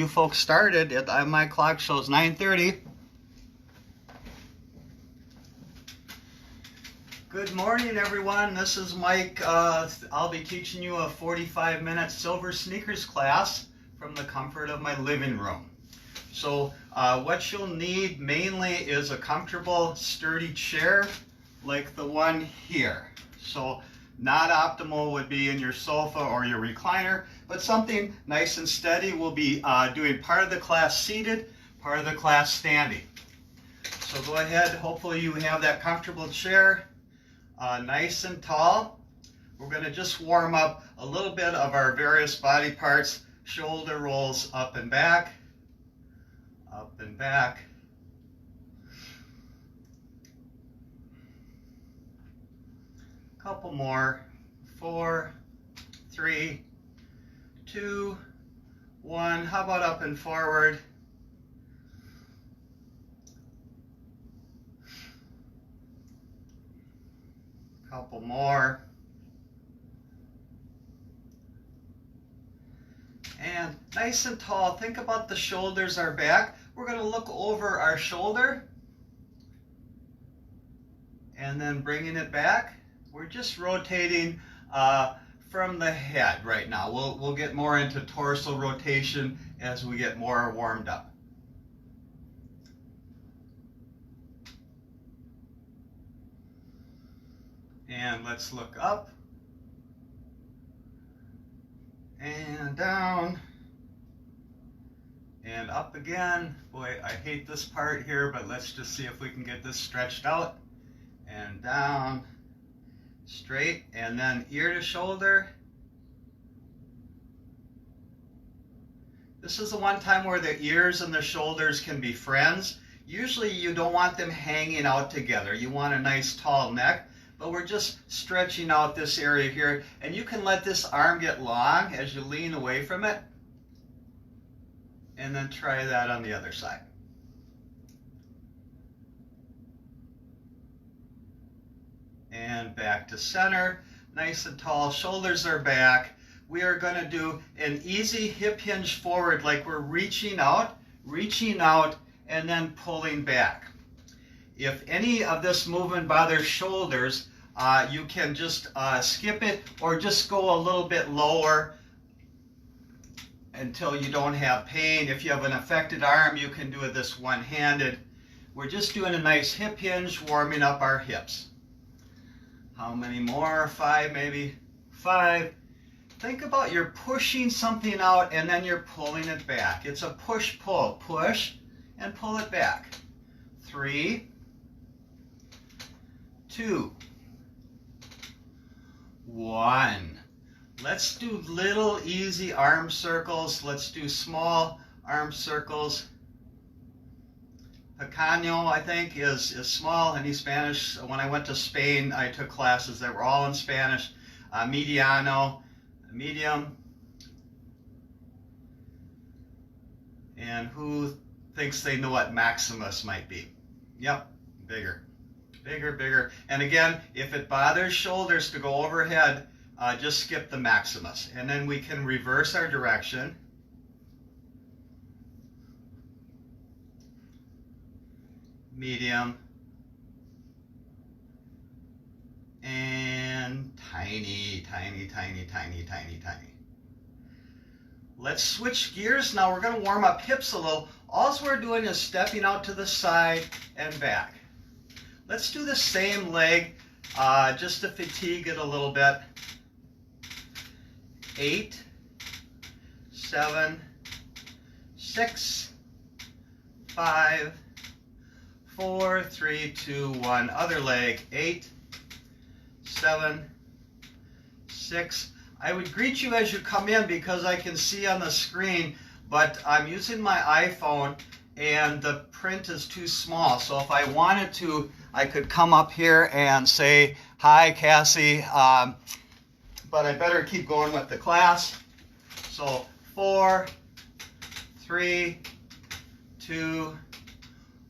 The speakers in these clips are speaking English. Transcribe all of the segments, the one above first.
You folks started. My clock shows 9:30. Good morning, everyone. This is Mike. I'll be teaching you a 45-minute silver sneakers class from the comfort of my living room. So what you'll need mainly is a comfortable, sturdy chair like the one here. So not optimal would be in your sofa or your recliner, but something nice and steady. We'll be doing part of the class seated, part of the class standing. So go ahead, hopefully you have that comfortable chair, nice and tall. We're going to just warm up a little bit of our various body parts, shoulder rolls up and back, up and back. Couple more. 4, 3, 2, 1. How about up and forward? Couple more. And nice and tall. Think about the shoulders are back. We're going to look over our shoulder and then bringing it back. We're just rotating from the head right now. We'll get more into torso rotation as we get more warmed up. And let's look up and down and up again. Boy, I hate this part here, but let's just see if we can get this stretched out. And down, straight, and then ear to shoulder. This is the one time where the ears and the shoulders can be friends. Usually you don't want them hanging out together. You want a nice tall neck, but we're just stretching out this area here, and you can let this arm get long as you lean away from it, and then try that on the other side. And back to center, nice and tall, shoulders are back. We are going to do an easy hip hinge forward, like we're reaching out, and then pulling back. If any of this movement bothers shoulders, you can just skip it or just go a little bit lower until you don't have pain. If you have an affected arm, you can do this one-handed. We're just doing a nice hip hinge, warming up our hips. How many more? 5 maybe. 5. Think about you're pushing something out and then you're pulling it back. It's a push-pull. Push and pull it back. 3, 2, 1. Let's do little easy arm circles. Let's do small arm circles. Pequeño, I think, is small. Any Spanish? When I went to Spain, I took classes that were all in Spanish. Mediano, medium. And who thinks they know what Maximus might be? Yep, bigger. Bigger, bigger. And again, if it bothers shoulders to go overhead, just skip the Maximus. And then we can reverse our direction. Medium, and tiny, tiny, tiny, tiny, tiny, tiny. Let's switch gears now. We're going to warm up hips a little. All we're doing is stepping out to the side and back. Let's do the same leg just to fatigue it a little bit. 8, 7, 6, 5, 4, 3, 2, 1. Other leg. 8, 7, 6. I would greet you as you come in because I can see on the screen, but I'm using my iPhone and the print is too small. So if I wanted to, I could come up here and say, "Hi, Cassie," but I better keep going with the class. So 4, 3, 2,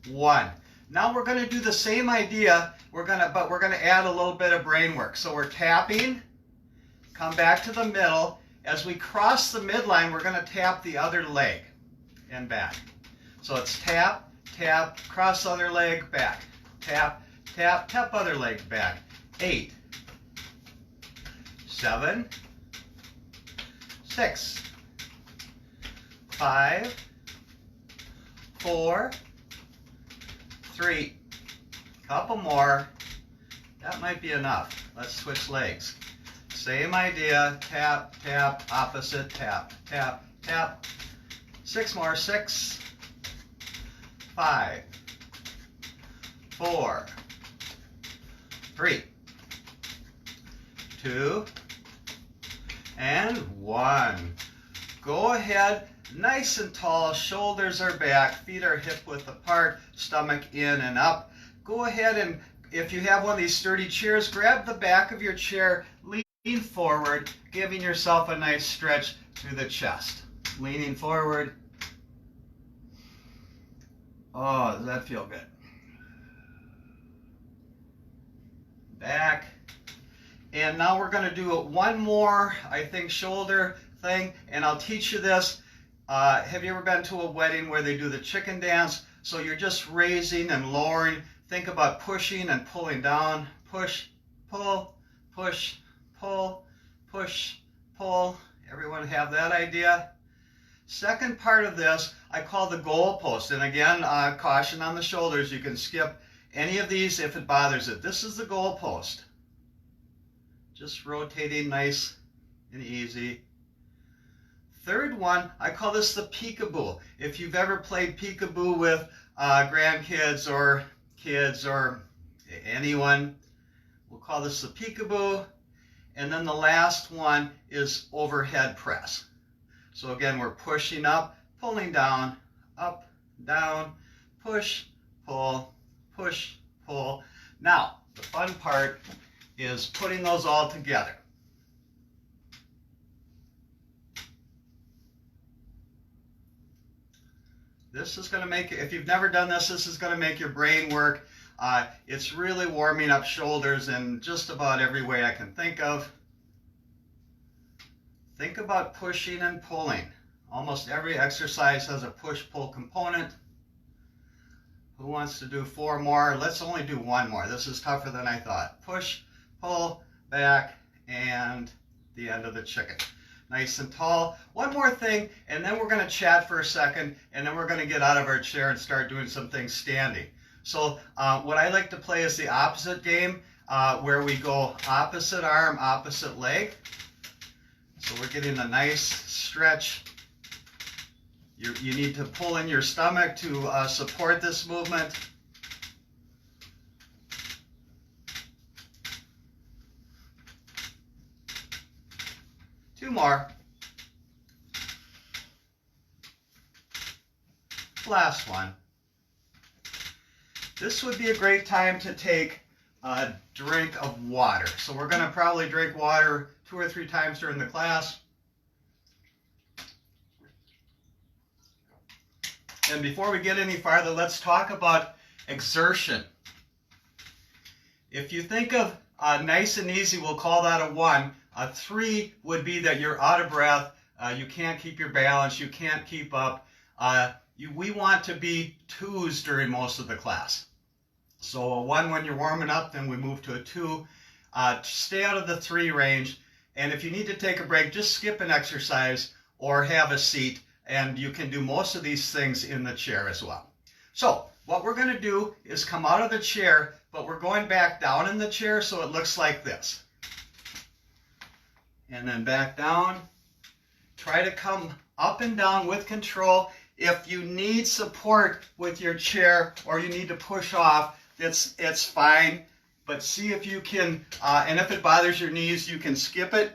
1. Now we're going to do the same idea. But we're going to add a little bit of brain work. So we're tapping, come back to the middle. As we cross the midline, we're going to tap the other leg. and back. So it's tap, tap, cross other leg, back. Tap, tap, tap other leg, back. 8, 7, 6, 5, 4, 3. Couple more. That might be enough. Let's switch legs. Same idea. Tap, tap, opposite, tap, tap, tap. 6 more. 6, 5, 4, 3, 2, and 1. Go ahead, nice and tall, shoulders are back, feet are hip width apart, stomach in and up. Go ahead and, if you have one of these sturdy chairs, grab the back of your chair, lean forward, giving yourself a nice stretch through the chest. Leaning forward. Oh, does that feel good? Back. And now we're going to do one more, I think, shoulder thing, and I'll teach you this. Have you ever been to a wedding where they do the chicken dance? So you're just raising and lowering. Think about pushing and pulling down. Push, pull, push, pull, push, pull. Everyone have that idea? Second part of this, I call the goal post. And again, caution on the shoulders. You can skip any of these if it bothers it. This is the goal post. Just rotating nice and easy. Third one, I call this the peekaboo. If you've ever played peekaboo with grandkids or kids or anyone, we'll call this the peekaboo. And then the last one is overhead press. So again, we're pushing up, pulling down, up, down, push, pull, push, pull. Now, the fun part is putting those all together. This is going to make, if you've never done this, this is going to make your brain work. It's really warming up shoulders in just about every way I can think of. Think about pushing and pulling. Almost every exercise has a push-pull component. Who wants to do 4 more? Let's only do 1 more. This is tougher than I thought. Push, pull, back, and the end of the chicken. Nice and tall. One more thing, and then we're going to chat for a second, and then we're going to get out of our chair and start doing some things standing. So what I like to play is the opposite game, where we go opposite arm, opposite leg. So we're getting a nice stretch. You need to pull in your stomach to support this movement. Two more. Last one. This would be a great time to take a drink of water. So we're going to probably drink water 2 or 3 times during the class. And before we get any farther, let's talk about exertion. If you think of nice and easy, we'll call that a 1. A 3 would be that you're out of breath, you can't keep your balance, you can't keep up. We want to be 2s during most of the class. So a 1 when you're warming up, then we move to a 2. Stay out of the 3 range. And if you need to take a break, just skip an exercise or have a seat. And you can do most of these things in the chair as well. So what we're going to do is come out of the chair, but we're going back down in the chair so it looks like this. And then back down. Try to come up and down with control. If you need support with your chair or you need to push off, it's fine. But see if you can, and if it bothers your knees, you can skip it.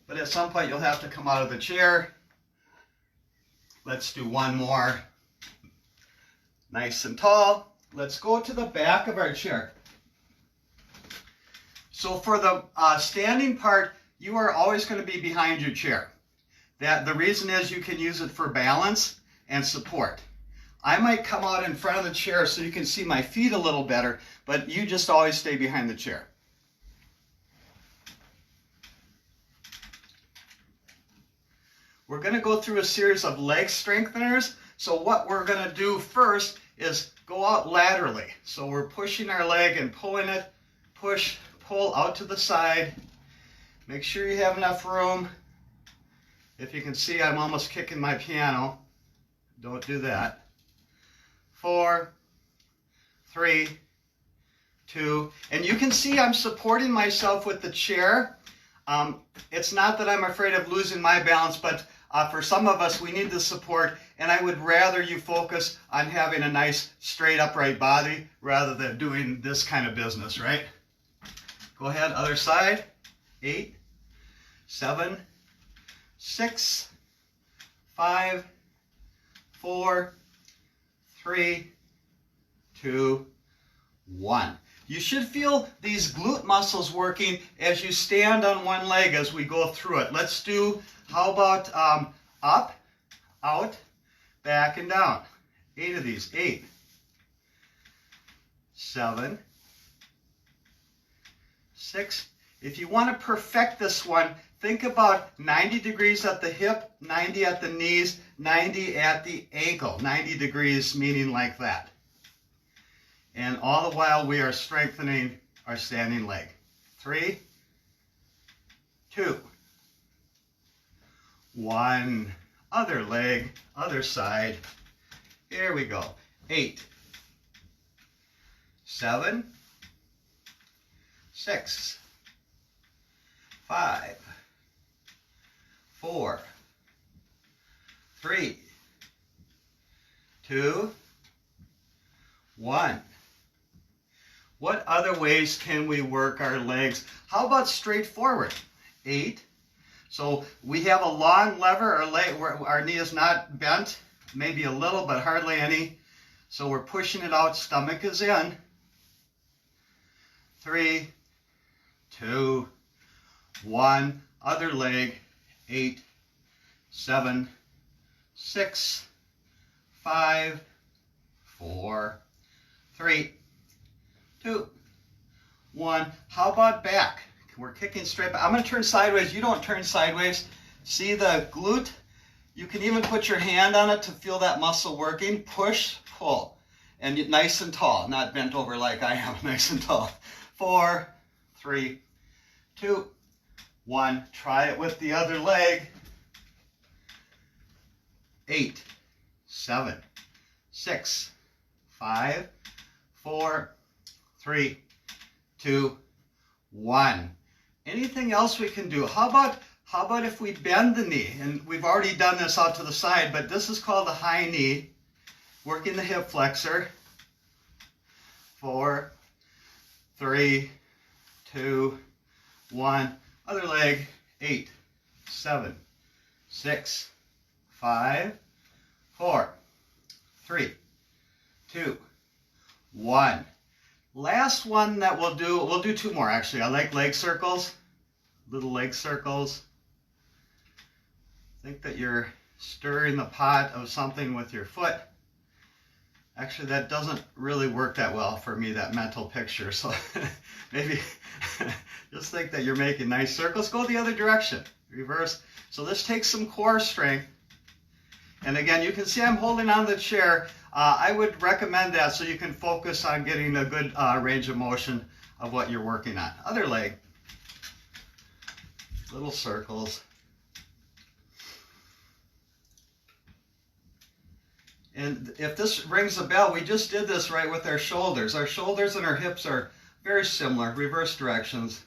But at some point, you'll have to come out of the chair. Let's do 1 more. Nice and tall. Let's go to the back of our chair. So for the standing part, you are always going to be behind your chair. The reason is you can use it for balance and support. I might come out in front of the chair so you can see my feet a little better, but you just always stay behind the chair. we're going to go through a series of leg strengtheners. So what we're going to do first is go out laterally. So we're pushing our leg and pulling it, push, pull out to the side. Make sure you have enough room. If you can see, I'm almost kicking my piano. Don't do that. 4, 3, 2, and you can see I'm supporting myself with the chair. It's not that I'm afraid of losing my balance, but for some of us, we need the support, and I would rather you focus on having a nice straight upright body rather than doing this kind of business, right? Go ahead, other side. 8, 7, 6, 5, 4, 3, 2, 1. You should feel these glute muscles working as you stand on one leg as we go through it. Let's do, how about up, out, back, and down. 8 of these. 8, 7, 6. If you want to perfect this one, think about 90 degrees at the hip, 90 at the knees, 90 at the ankle. 90 degrees meaning like that. And all the while we are strengthening our standing leg. 3, 2, 1. Other leg, other side. Here we go. 8, 7, 6, 5, 4, 3, 2, 1. What other ways can we work our legs? How about straight forward? 8. So we have a long lever, our knee is not bent, maybe a little, but hardly any. So we're pushing it out, stomach is in. 3, 2, 1. Other leg. 8, 7, 6, 5, 4, 3, 2, 1. How about back? We're kicking straight back. I'm going to turn sideways. You don't turn sideways. See the glute? You can even put your hand on it to feel that muscle working. Push, pull. And nice and tall, not bent over like I am. Nice and tall. 4, 3, 2, 1. Try it with the other leg. 8, 7, 6, 5, 4, 3, 2, 1. Anything else we can do? How about if we bend the knee? And we've already done this out to the side, but this is called the high knee. Working the hip flexor. 4, 3, 2, 1. Other leg. 8, 7, 6, 5, 4, 3, 2, 1. Last one that we'll do 2 more actually. I like leg circles, little leg circles. Think that you're stirring the pot of something with your foot. Actually, that doesn't really work that well for me, that mental picture. So maybe just think that you're making nice circles. Go the other direction, reverse. So this takes some core strength. And again, you can see I'm holding on the chair. I would recommend that so you can focus on getting a good range of motion of what you're working on. Other leg. Little circles. And if this rings a bell, we just did this right with our shoulders. Our shoulders and our hips are very similar, reverse directions.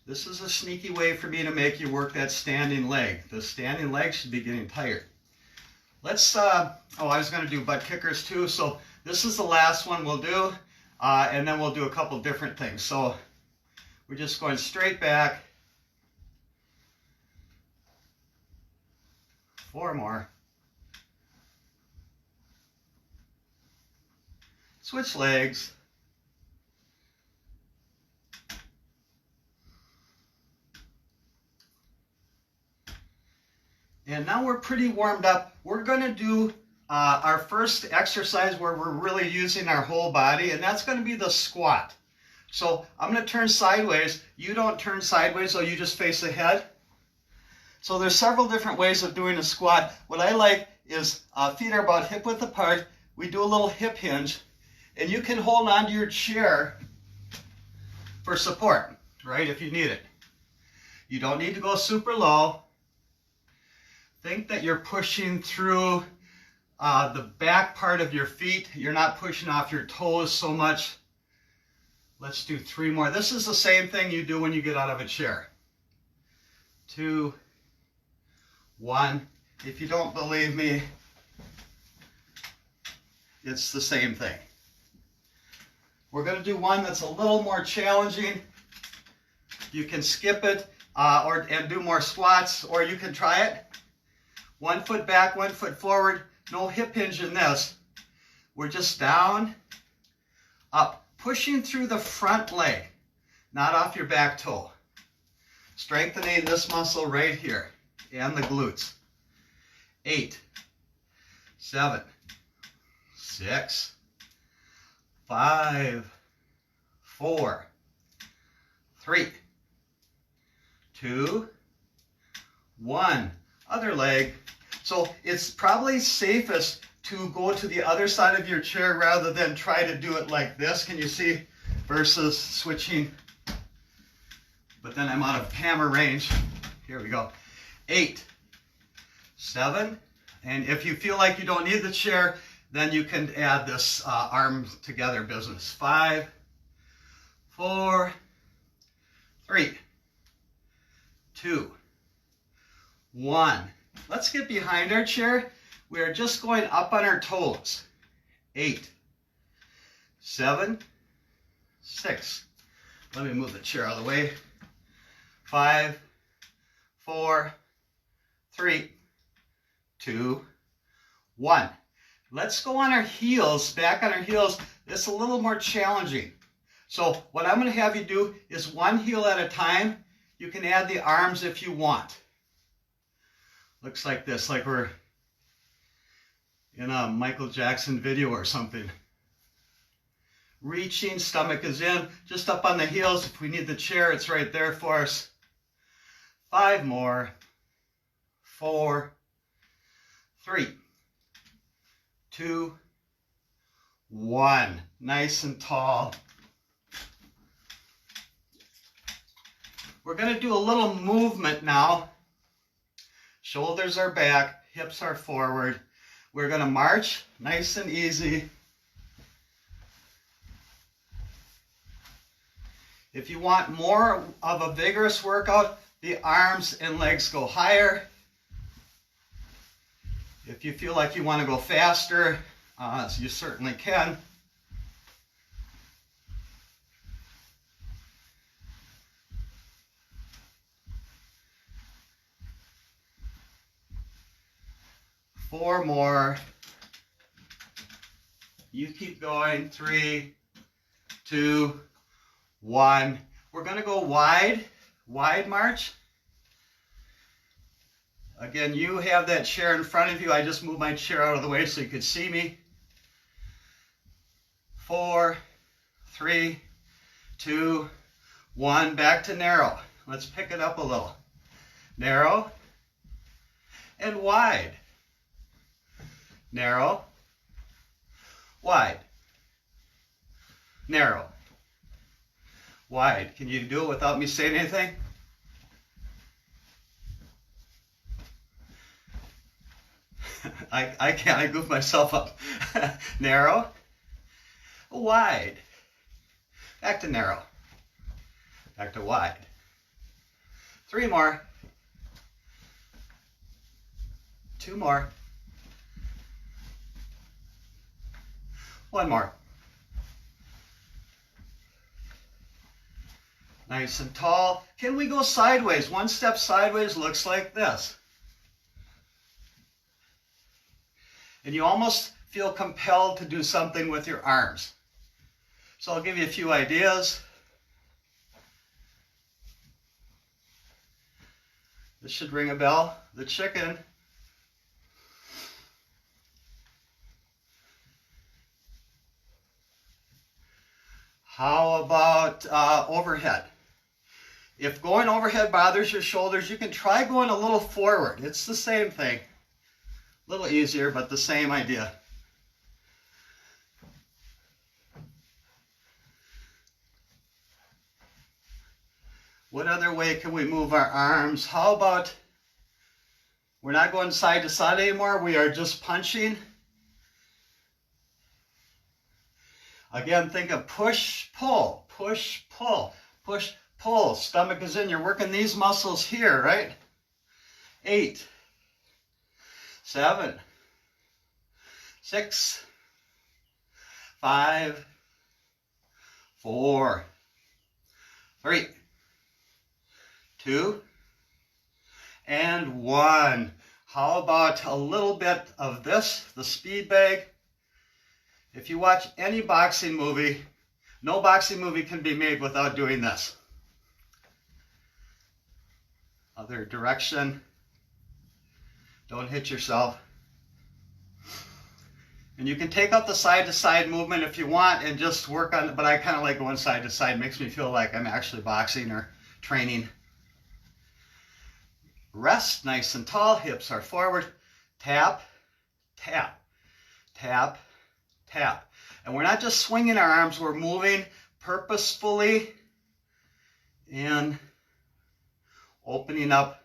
This is a sneaky way for me to make you work that standing leg. The standing leg should be getting tired. Let's, I was going to do butt kickers too. So this is the last one we'll do, and then we'll do a couple different things. So we're just going straight back. 4 more. Switch legs. And now we're pretty warmed up. We're going to do our first exercise where we're really using our whole body, and that's going to be the squat. So I'm going to turn sideways. You don't turn sideways, so you just face ahead. So there's several different ways of doing a squat. What I like is feet are about hip width apart. We do a little hip hinge, and you can hold onto your chair for support, right, if you need it. You don't need to go super low. Think that you're pushing through the back part of your feet. You're not pushing off your toes so much. Let's do 3 more. This is the same thing you do when you get out of a chair. 2, 1. If you don't believe me, it's the same thing. We're going to do one that's a little more challenging. You can skip it and do more squats, or you can try it. 1 foot back, 1 foot forward. No hip hinge in this. We're just down, up, pushing through the front leg, not off your back toe. Strengthening this muscle right here and the glutes. 8, 7, 6, 5, 4, 3, 2, 1. Other leg. So it's probably safest to go to the other side of your chair rather than try to do it like this. Can you see? Versus switching. But then I'm out of camera range. Here we go. 8, 7, and if you feel like you don't need the chair, then you can add this arm together business. 5, 4, 3, 2, 1. Let's get behind our chair. We are just going up on our toes. 8, 7, 6. Let me move the chair out of the way. 5, 4, 3, 2, 1. Let's go on our heels, back on our heels. It's a little more challenging. So what I'm going to have you do is 1 heel at a time. You can add the arms if you want. Looks like this, like we're in a Michael Jackson video or something. Reaching, stomach is in, just up on the heels. If we need the chair, it's right there for us. 5 more. 4, 3, 2, 1. Nice and tall. We're going to do a little movement now. Shoulders are back, hips are forward. We're going to march nice and easy. If you want more of a vigorous workout, the arms and legs go higher. If you feel like you want to go faster, you certainly can. Four more. You keep going. 3, 2, 1. We're going to go wide march. Again, you have that chair in front of you. I just moved my chair out of the way so you could see me. 4, 3, 2, 1. Back to narrow. Let's pick it up a little. Narrow and wide. Narrow, wide, narrow, wide. Can you do it without me saying anything? I can't. I goof myself up. Narrow, wide. Back to narrow. Back to wide. 3 more. 2 more. 1 more. Nice and tall. Can we go sideways? 1 step sideways looks like this. And you almost feel compelled to do something with your arms. So I'll give you a few ideas. This should ring a bell. The chicken. How about overhead? If going overhead bothers your shoulders, you can try going a little forward. It's the same thing. A little easier, but the same idea. What other way can we move our arms? How about, we're not going side to side anymore. We are just punching. Again, think of push, pull, push, pull, push, pull. Stomach is in. You're working these muscles here, right? 8, 7, 6, 5, 4, 3, 2, and 1. How about a little bit of this, the speed bag? If you watch any boxing movie, no boxing movie can be made without doing this. Other direction. Don't hit yourself. And you can take out the side-to-side movement if you want and just work on it, but I kind of like going side to side. It makes me feel like I'm actually boxing or training. Rest nice and tall, hips are forward. Tap, tap, tap, tap. And we're not just swinging our arms, we're moving purposefully and opening up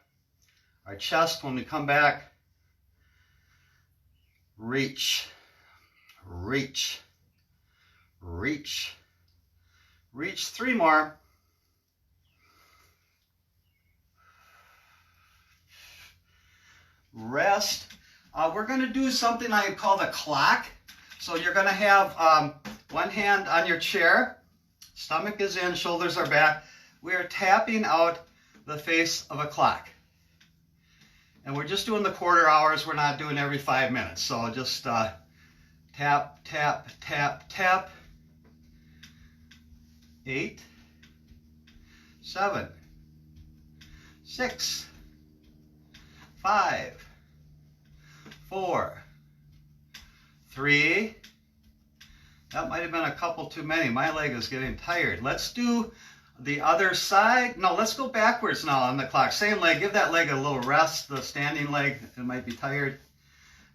our chest when we come back. Reach, reach, reach, reach. 3 more. Rest. We're going to do something I call the clock. So you're going to have one hand on your chair, stomach is in, shoulders are back. We are tapping out the face of a clock. And we're just doing the quarter hours. We're not doing every 5 minutes. So just tap, tap, tap, tap. 8, 7, 6, 5, 4, 3. That might have been a couple too many. My leg is getting tired. Let's do the other side. No, let's go backwards now on the clock. Same leg. Give that leg a little rest. The standing leg, it might be tired.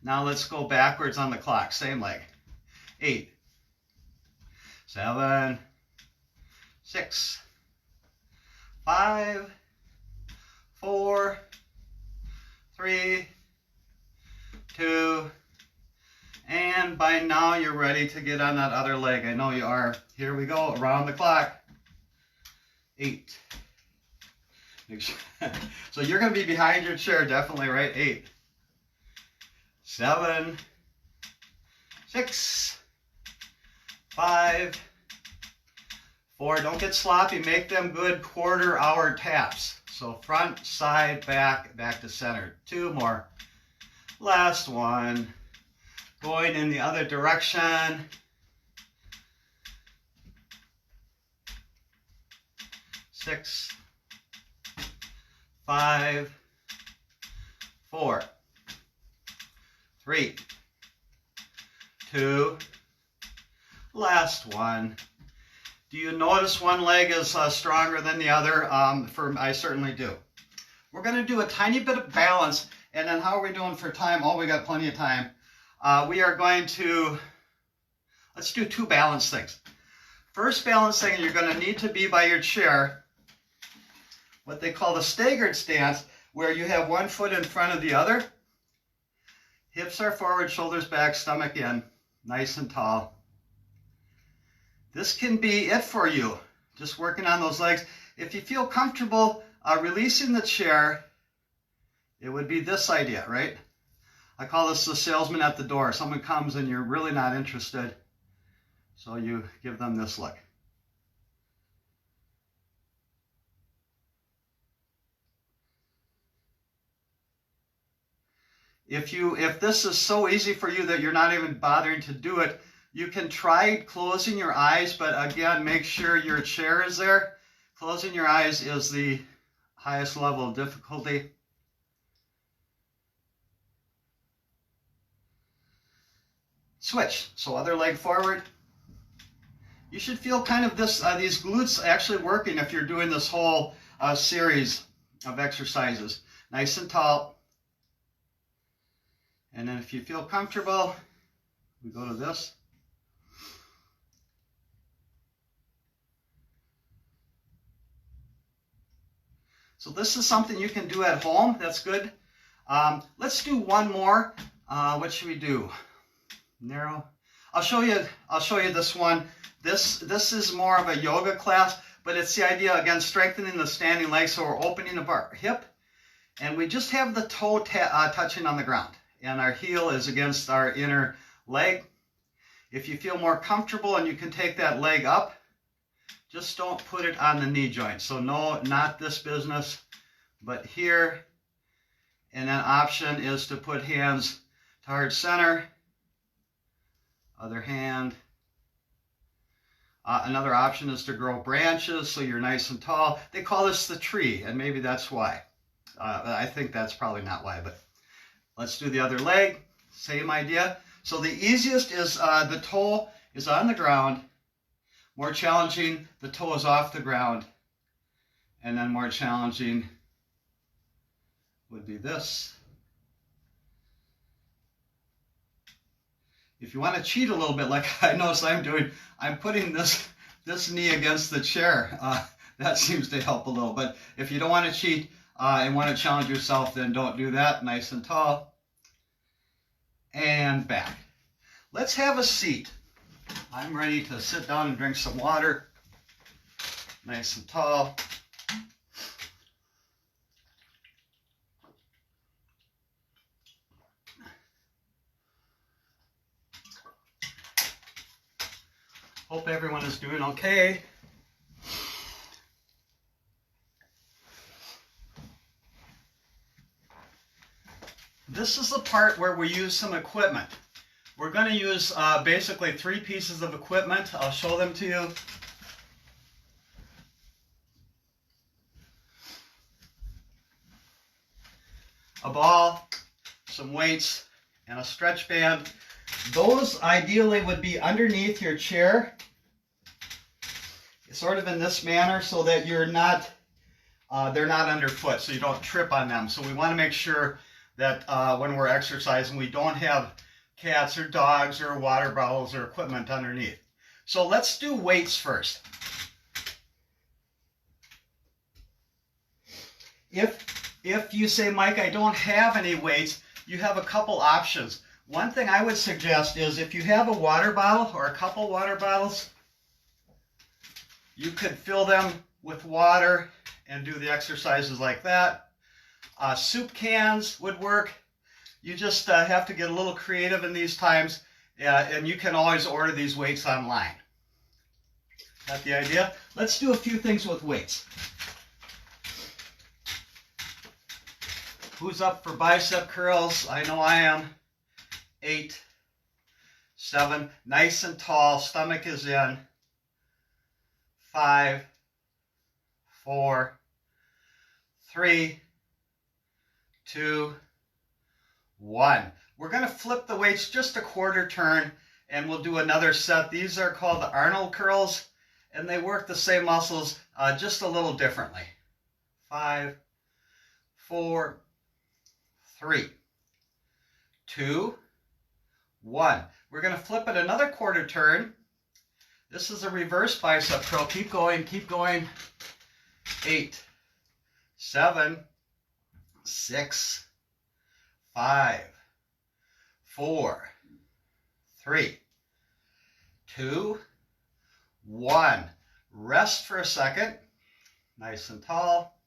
Now let's go backwards on the clock. Same leg. 8, 7, 6, 5, 4, 3, 2, and by now you're ready to get on that other leg. I know you are. Here we go, around the clock. 8. So you're going to be behind your chair, definitely, right? 8, 7, 6, 5, 4. Don't get sloppy. Make them good quarter-hour taps. So front, side, back, back to center. 2 more. Last one. Going in the other direction. 6, 5, 4, 3, 2. Last one. Do you notice one leg is stronger than the other? I certainly do. We're going to do a tiny bit of balance, and then how are we doing for time? Oh, we got plenty of time. We are going to, let's do 2 balance things. First balance thing, you're going to need to be by your chair, what they call the staggered stance, where you have one foot in front of the other. Hips are forward, shoulders back, stomach in, nice and tall. This can be it for you, just working on those legs. If you feel comfortable releasing the chair, it would be this idea, right? I call this the salesman at the door. Someone comes and you're really not interested, so you give them this look. If this is so easy for you that you're not even bothering to do it, you can try closing your eyes, but again, make sure your chair is there. Closing your eyes is the highest level of difficulty. Switch. So other leg forward. You should feel kind of this, these glutes actually working if you're doing this whole series of exercises. Nice and tall. And then if you feel comfortable, we go to this. So this is something you can do at home. That's good. Let's do one more. What should we do? Narrow. I'll show you this one. This is more of a yoga class, but it's the idea, again, strengthening the standing leg. So we're opening our hip, and we just have the toe touching on the ground, and our heel is against our inner leg. If you feel more comfortable and you can take that leg up, just don't put it on the knee joint. So no, not this business, but here. And an option is to put hands to heart center, other hand. Another option is to grow branches so you're nice and tall. They call this the tree, and maybe that's why. I think that's probably not why, but let's do the other leg. Same idea. So the easiest is the toe is on the ground. More challenging, the toe is off the ground. And then more challenging would be this. If you want to cheat a little bit, like I notice I'm doing, I'm putting this knee against the chair. That seems to help a little. But if you don't want to cheat and want to challenge yourself, then don't do that. Nice and tall. And back. Let's have a seat. I'm ready to sit down and drink some water. Nice and tall. Hope everyone is doing okay. This is the part where we use some equipment. We're going to use basically 3 pieces of equipment. I'll show them to you. A ball, some weights, and a stretch band. Those ideally would be underneath your chair, sort of in this manner, so that you're not, they're not underfoot, so you don't trip on them. So we want to make sure that when we're exercising, we don't have cats or dogs or water bottles or equipment underneath. So let's do weights first. If you say, Mike, I don't have any weights, you have a couple options. One thing I would suggest is if you have a water bottle or a couple water bottles, you could fill them with water and do the exercises like that. Soup cans would work. You just have to get a little creative in these times, and you can always order these weights online. Got the idea? Let's do a few things with weights. Who's up for bicep curls? I know I am. 8, 7, nice and tall, stomach is in. 5, 4, 3, 2, 1. We're going to flip the weights just a quarter turn, and we'll do another set. These are called the Arnold curls, and they work the same muscles just a little differently. 5, 4, 3, 2, 1. We're going to flip it another quarter turn. This is a reverse bicep curl. Keep going, keep going. 8, 7, 6, 5, 4, 3, 2, 1. Rest for a second. Nice and tall.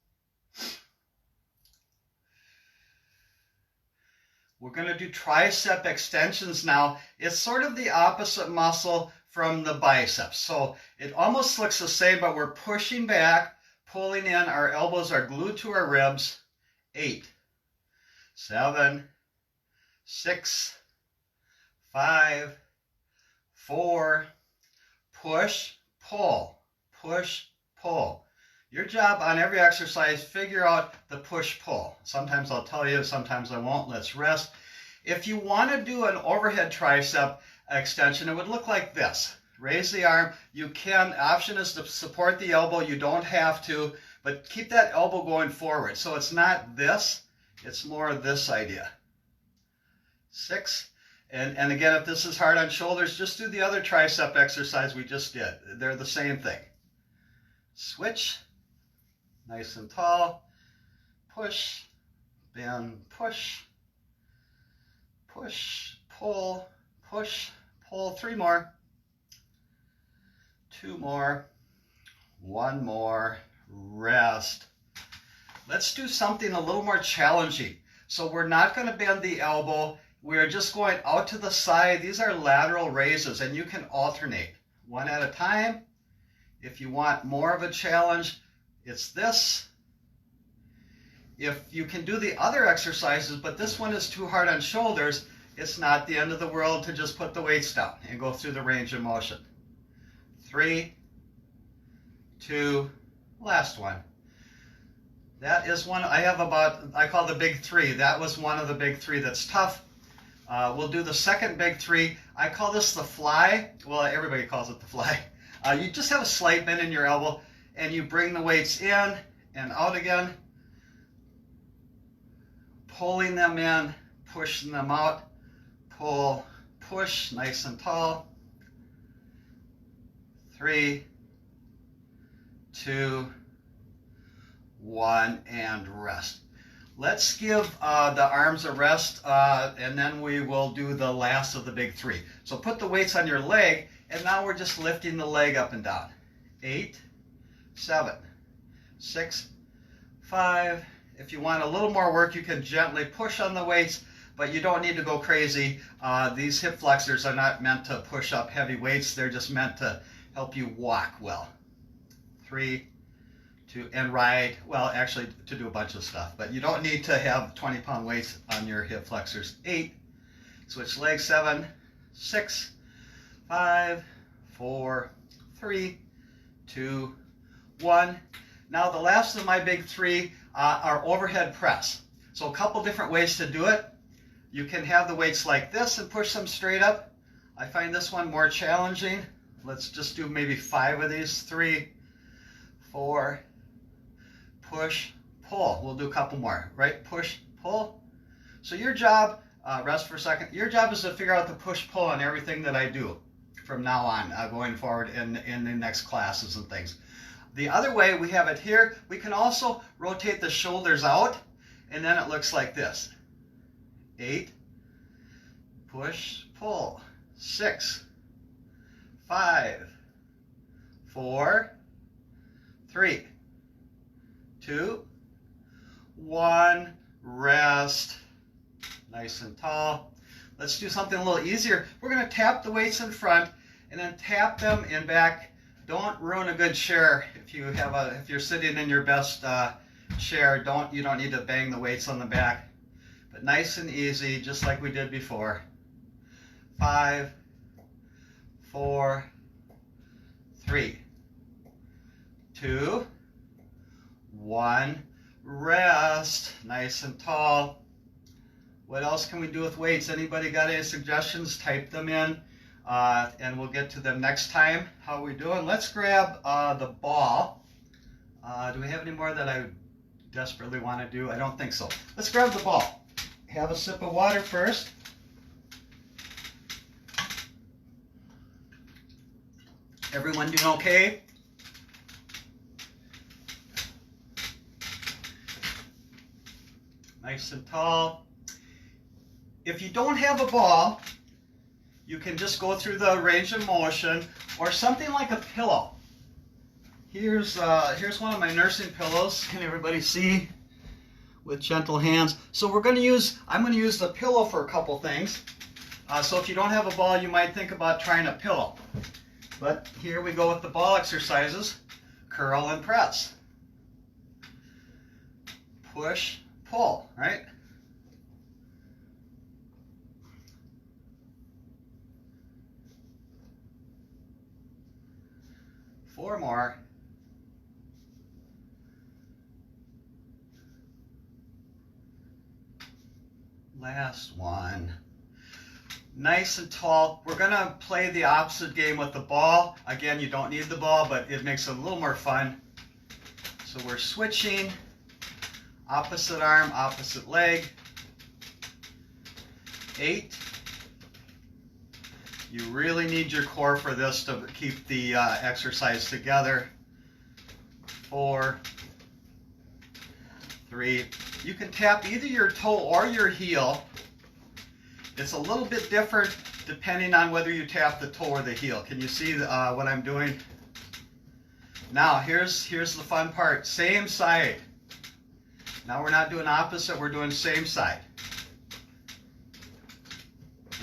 We're going to do tricep extensions now. It's sort of the opposite muscle from the biceps. So it almost looks the same, but we're pushing back, pulling in. Our elbows are glued to our ribs. 8, 7, 6, 5, 4, push, pull, push, pull. Your job on every exercise, figure out the push-pull. Sometimes I'll tell you, sometimes I won't. Let's rest. If you want to do an overhead tricep extension, it would look like this. Raise the arm. You can, option is to support the elbow. You don't have to, but keep that elbow going forward. So it's not this, it's more this idea. 6. And again, if this is hard on shoulders, just do the other tricep exercise we just did. They're the same thing. Switch, nice and tall. Push, bend, push, push, pull, push, pull. 3 more. 2 more. 1 more. Rest. Let's do something a little more challenging. So we're not going to bend the elbow. We're just going out to the side. These are lateral raises, and you can alternate one at a time. If you want more of a challenge, it's this. If you can do the other exercises, but this one is too hard on shoulders, it's not the end of the world to just put the weights down and go through the range of motion. 3, 2, last one. That is one. I have about, I call the big 3. That was one of the big 3 that's tough. We'll do the second big 3. I call this the fly. Well, everybody calls it the fly. You just have a slight bend in your elbow, and you bring the weights in and out again, pulling them in, pushing them out, pull, push, nice and tall. 3, 2, 1, and rest. Let's give the arms a rest, and then we will do the last of the big 3. So put the weights on your leg, and now we're just lifting the leg up and down. 8, 7, 6, 5. If you want a little more work, you can gently push on the weights, but you don't need to go crazy. These hip flexors are not meant to push up heavy weights. They're just meant to help you walk well. 3, 2, and ride, well, actually to do a bunch of stuff, but you don't need to have 20-pound weights on your hip flexors. 8, switch legs. 7, 6, 5, 4, 3, 2, 1. Now the last of my big 3 are overhead press. So a couple different ways to do it. You can have the weights like this and push them straight up. I find this one more challenging. Let's just do maybe 5 of these. 3, 4, push, pull. We'll do a couple more, right? Push, pull. So your job, rest for a second, your job is to figure out the push-pull on everything that I do from now on, going forward in the next classes and things. The other way, we have it here. We can also rotate the shoulders out, and then it looks like this. 8, push, pull. 6, 5, 4, 3, 2, 1, rest, nice and tall. Let's do something a little easier. We're going to tap the weights in front and then tap them in back. Don't ruin a good chair. If you're sitting in your best chair, you don't need to bang the weights on the back. But nice and easy, just like we did before. 5, 4, 3, 2, 1, rest, nice and tall. What else can we do with weights? Anybody got any suggestions? Type them in, and we'll get to them next time. How are we doing? Let's grab the ball. Do we have any more that I desperately want to do? I don't think so. Let's grab the ball. Have a sip of water first. Everyone doing okay? Nice and tall. If you don't have a ball, you can just go through the range of motion, or something like a pillow. Here's one of my nursing pillows. Can everybody see? With gentle hands. So I'm going to use the pillow for a couple things. So if you don't have a ball, you might think about trying a pillow. But here we go with the ball exercises. Curl and press. Push, pull, right? Four more. Last one. Nice and tall. We're going to play the opposite game with the ball. Again, you don't need the ball, but it makes it a little more fun. So we're switching. Opposite arm, opposite leg. 8. You really need your core for this to keep the exercise together. 4, 3. You can tap either your toe or your heel. It's a little bit different depending on whether you tap the toe or the heel. Can you see what I'm doing? Now here's the fun part. Same side. Now we're not doing opposite, we're doing same side.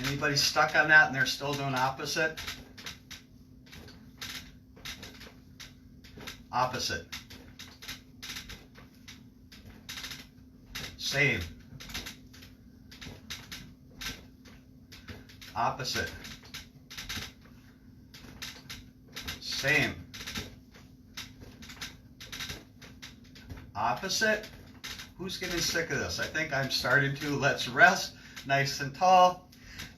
Anybody stuck on that and they're still doing opposite? Opposite. Same. Opposite. Same. Opposite. Who's getting sick of this? I think I'm starting to. Let's rest nice and tall.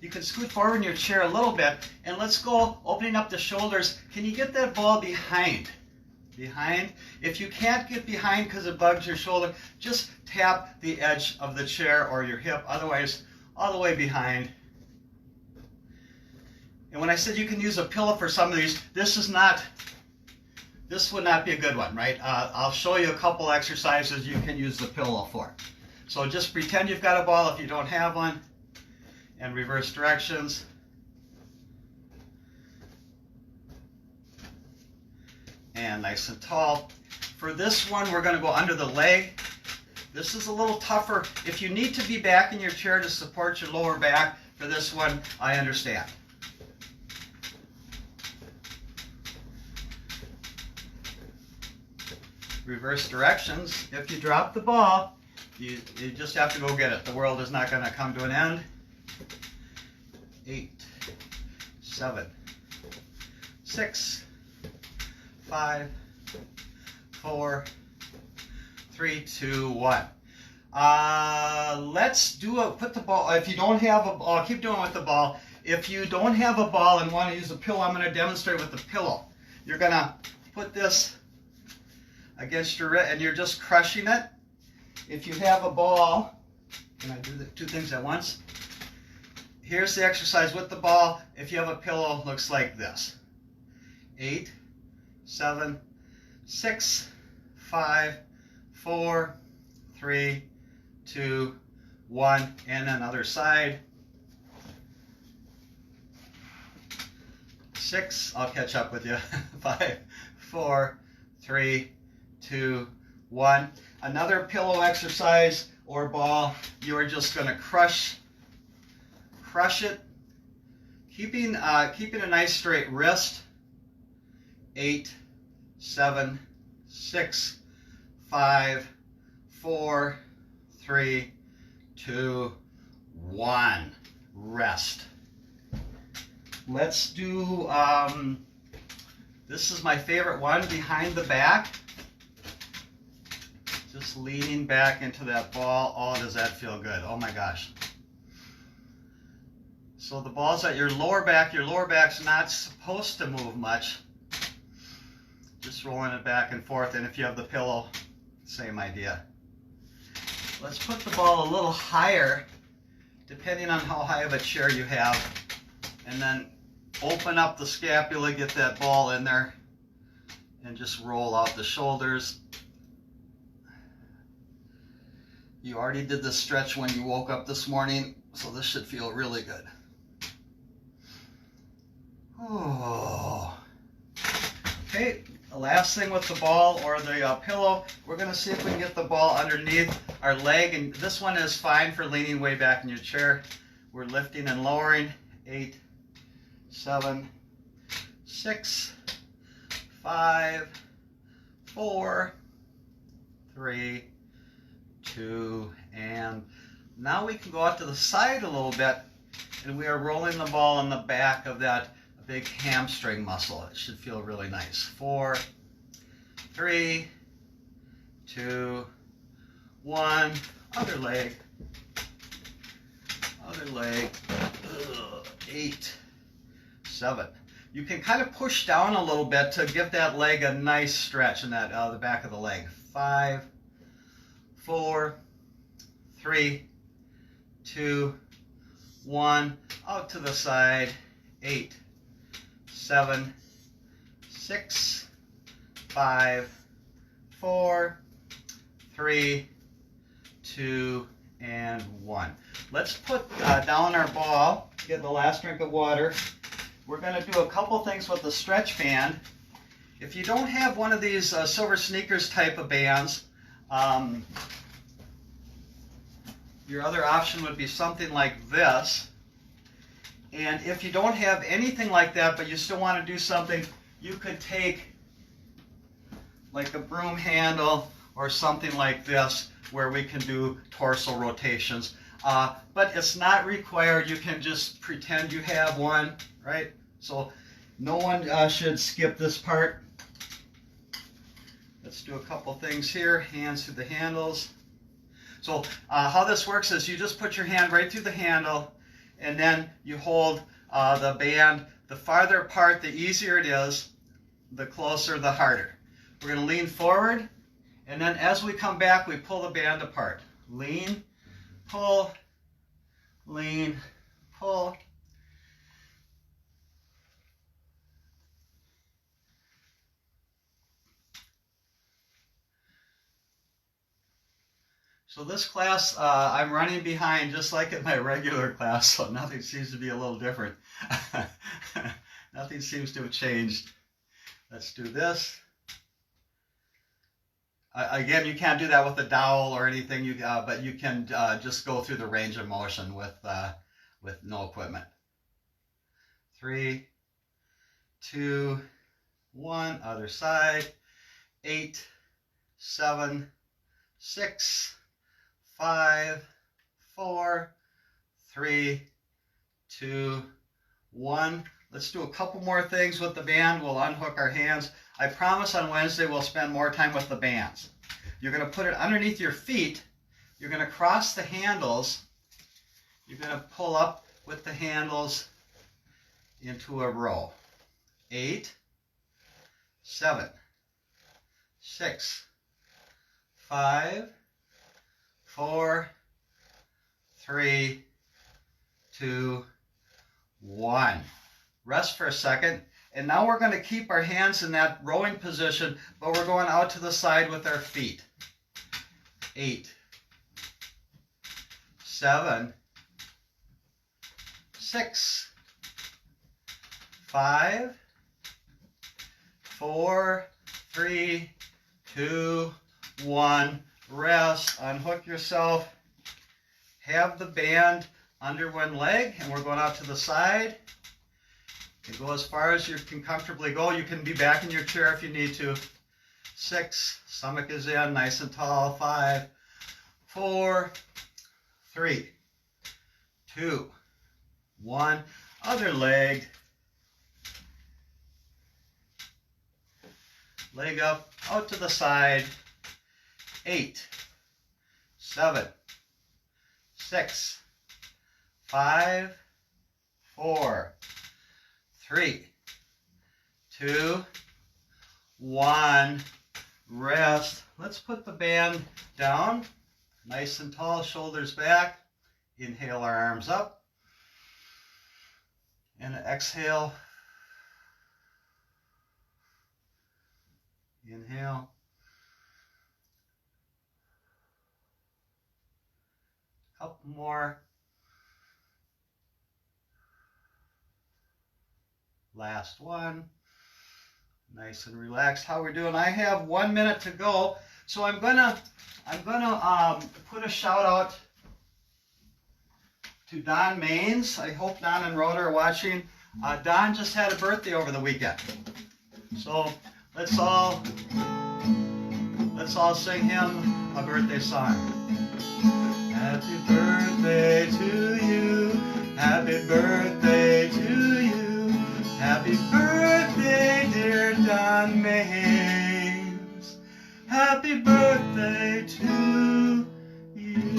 You can scoot forward in your chair a little bit, and let's go opening up the shoulders. Can you get that ball behind? Behind. If you can't get behind because it bugs your shoulder, just tap the edge of the chair or your hip. Otherwise, all the way behind. And when I said you can use a pillow for some of these, this would not be a good one, right? I'll show you a couple exercises you can use the pillow for. So just pretend you've got a ball if you don't have one, and reverse directions. And nice and tall. For this one, we're going to go under the leg. This is a little tougher. If you need to be back in your chair to support your lower back, for this one, I understand. Reverse directions. If you drop the ball, you just have to go get it. The world is not going to come to an end. 8, 7, 6, 5, 4, 3, 2, 1. Let's put the ball, if you don't have a ball, keep doing it with the ball. If you don't have a ball and want to use a pillow, I'm going to demonstrate with the pillow. You're going to put this against your wrist and you're just crushing it. If you have a ball, can I do the two things at once? Here's the exercise with the ball. If you have a pillow, it looks like this. 8, 7, 6, 5, 4, 3, 2, 1, and another side. 6, I'll catch up with you. 5, 4, 3, 2, 1. Another pillow exercise or ball. You are just going to crush it, keeping a nice straight wrist. 8, 7, 6, 5, 4, 3, 2, 1. Rest. Let's do, this is my favorite one, behind the back. Just leaning back into that ball. Oh, does that feel good? Oh my gosh. So the ball's at your lower back. Your lower back's not supposed to move much. Just rolling it back and forth. And if you have the pillow, same idea. Let's put the ball a little higher, depending on how high of a chair you have. And then open up the scapula, get that ball in there, and just roll out the shoulders. You already did the stretch when you woke up this morning, so this should feel really good. Oh. Okay, the last thing with the ball or the pillow, we're going to see if we can get the ball underneath our leg. And this one is fine for leaning way back in your chair. We're lifting and lowering. 8, 7, 6, 5, 4, 3, 2, and now we can go out to the side a little bit, and we are rolling the ball in the back of that big hamstring muscle. It should feel really nice. 4, 3, 2, 1. Other leg. Other leg. Ugh. 8, 7. You can kind of push down a little bit to give that leg a nice stretch in that the back of the leg. 5, 4, 3, 2, 1. Out to the side. 8, 7, 6, 5, 4, 3, 2, and 1. Let's put down our ball, get the last drink of water. We're going to do a couple things with the stretch band. If you don't have one of these Silver Sneakers type of bands, your other option would be something like this. And if you don't have anything like that, but you still want to do something, you could take like a broom handle or something like this where we can do torso rotations. But it's not required. You can just pretend you have one, right? So no one should skip this part. Let's do a couple things here. Hands through the handles. So how this works is you just put your hand right through the handle, and then you hold the band. The farther apart, the easier it is. The closer, the harder. We're going to lean forward, and then as we come back, we pull the band apart. Lean, pull, lean, pull. So this class, I'm running behind just like in my regular class, so nothing seems to be a little different. Nothing seems to have changed. Let's do this. Again, you can't do that with a dowel or anything, but you can just go through the range of motion with no equipment. 3, 2, 1, other side. 8, 7, 6, 5, 4, 3, 2, 1. Let's do a couple more things with the band. We'll unhook our hands. I promise on Wednesday we'll spend more time with the bands. You're going to put it underneath your feet. You're going to cross the handles. You're going to pull up with the handles into a row. 8, 7, 6, 5, 4, 3, 2, 1. Rest for a second. And now we're going to keep our hands in that rowing position, but we're going out to the side with our feet. 8, 7, 6, 5, 4, 3, 2, 1. Rest, unhook yourself, have the band under one leg, and we're going out to the side. You can go as far as you can comfortably go. You can be back in your chair if you need to. 6, stomach is in, nice and tall. 5, 4, 3, 2, 1. Other leg. Leg up, out to the side. 8, 7, 6, 5, 4, 3, 2, 1. Rest. Let's put the band down. Nice and tall, shoulders back. Inhale our arms up. And exhale. Inhale. Couple more. Last one. Nice and relaxed. How we're doing? I have 1 minute to go, so I'm gonna put a shout out to Don Maines. I hope Don and Rhoda are watching. Don just had a birthday over the weekend, so let's all sing him a birthday song. Happy birthday to you. Happy birthday to you. Happy birthday, dear Don Maines. Happy birthday to you.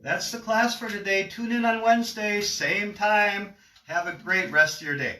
That's the class for today. Tune in on Wednesday, same time. Have a great rest of your day.